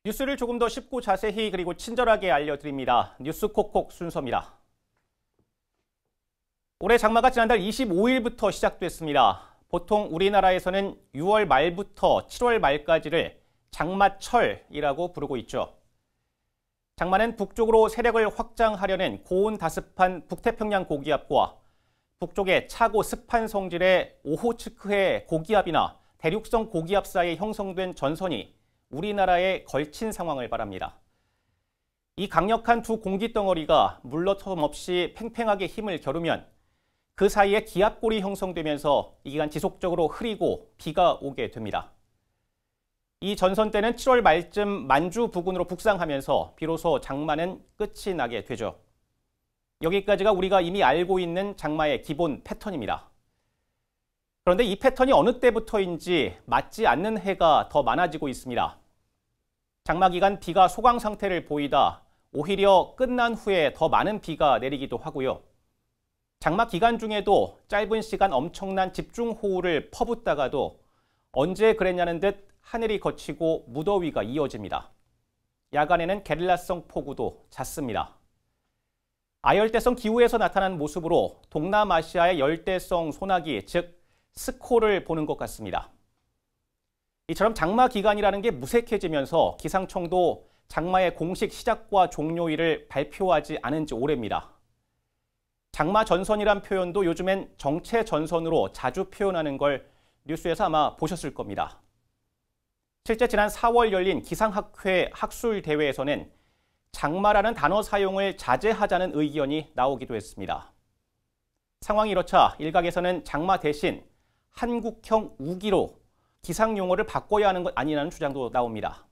뉴스를 조금 더 쉽고 자세히 그리고 친절하게 알려드립니다. 뉴스 콕콕 순서입니다. 올해 장마가 지난달 25일부터 시작됐습니다. 보통 우리나라에서는 6월 말부터 7월 말까지를 장마철이라고 부르고 있죠. 장마는 북쪽으로 세력을 확장하려는 고온다습한 북태평양 고기압과 북쪽의 차고 습한 성질의 오호츠크해 고기압이나 대륙성 고기압 사이에 형성된 전선이 우리나라에 걸친 상황을 말합니다. 이 강력한 두 공기덩어리가 물러텀 없이 팽팽하게 힘을 겨루면 그 사이에 기압골이 형성되면서 이 기간 지속적으로 흐리고 비가 오게 됩니다. 이 전선대는 7월 말쯤 만주 부근으로 북상하면서 비로소 장마는 끝이 나게 되죠. 여기까지가 우리가 이미 알고 있는 장마의 기본 패턴입니다. 그런데 이 패턴이 어느 때부터인지 맞지 않는 해가 더 많아지고 있습니다. 장마 기간 비가 소강 상태를 보이다 오히려 끝난 후에 더 많은 비가 내리기도 하고요. 장마 기간 중에도 짧은 시간 엄청난 집중호우를 퍼붓다가도 언제 그랬냐는 듯 하늘이 거치고 무더위가 이어집니다. 야간에는 게릴라성 폭우도 잦습니다. 아열대성 기후에서 나타난 모습으로 동남아시아의 열대성 소나기, 즉 스코를 보는 것 같습니다. 이처럼 장마 기간이라는 게 무색해지면서 기상청도 장마의 공식 시작과 종료일을 발표하지 않은 지 오래입니다. 장마 전선이란 표현도 요즘엔 정체 전선으로 자주 표현하는 걸 뉴스에서 아마 보셨을 겁니다. 실제 지난 4월 열린 기상학회 학술대회에서는 장마라는 단어 사용을 자제하자는 의견이 나오기도 했습니다. 상황이 이렇자 일각에서는 장마 대신 한국형 우기로 기상 용어를 바꿔야 하는 것 아니라는 주장도 나옵니다.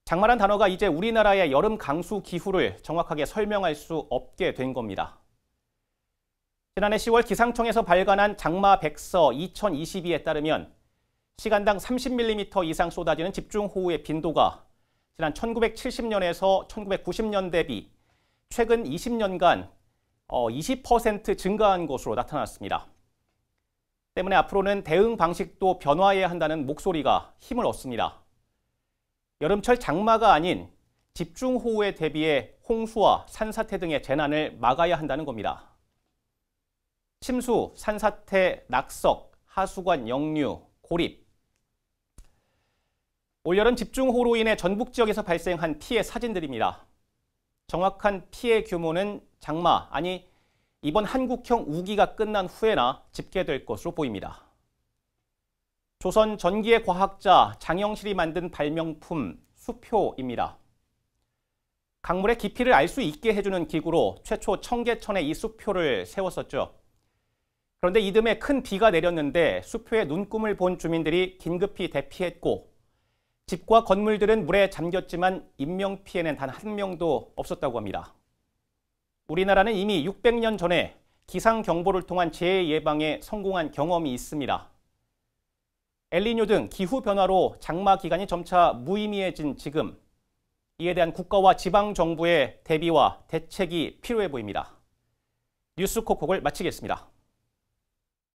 장마란 단어가 이제 우리나라의 여름 강수 기후를 정확하게 설명할 수 없게 된 겁니다. 지난해 10월 기상청에서 발간한 장마 백서 2022에 따르면 시간당 30mm 이상 쏟아지는 집중호우의 빈도가 지난 1970년에서 1990년 대비 최근 20년간 20% 증가한 것으로 나타났습니다. 때문에 앞으로는 대응 방식도 변화해야 한다는 목소리가 힘을 얻습니다. 여름철 장마가 아닌 집중호우에 대비해 홍수와 산사태 등의 재난을 막아야 한다는 겁니다. 침수, 산사태, 낙석, 하수관 역류, 고립. 올여름 집중호우로 인해 전북 지역에서 발생한 피해 사진들입니다. 정확한 피해 규모는 장마, 아니 이번 한국형 우기가 끝난 후에나 집계될 것으로 보입니다. 조선 전기의 과학자 장영실이 만든 발명품 수표입니다. 강물의 깊이를 알 수 있게 해주는 기구로 최초 청계천에 이 수표를 세웠었죠. 그런데 이듬해 큰 비가 내렸는데 수표의 눈금을 본 주민들이 긴급히 대피했고 집과 건물들은 물에 잠겼지만 인명피해는 단 한 명도 없었다고 합니다. 우리나라는 이미 600년 전에 기상경보를 통한 재해 예방에 성공한 경험이 있습니다. 엘니뇨 등 기후변화로 장마 기간이 점차 무의미해진 지금, 이에 대한 국가와 지방정부의 대비와 대책이 필요해 보입니다. 뉴스 콕콕을 마치겠습니다.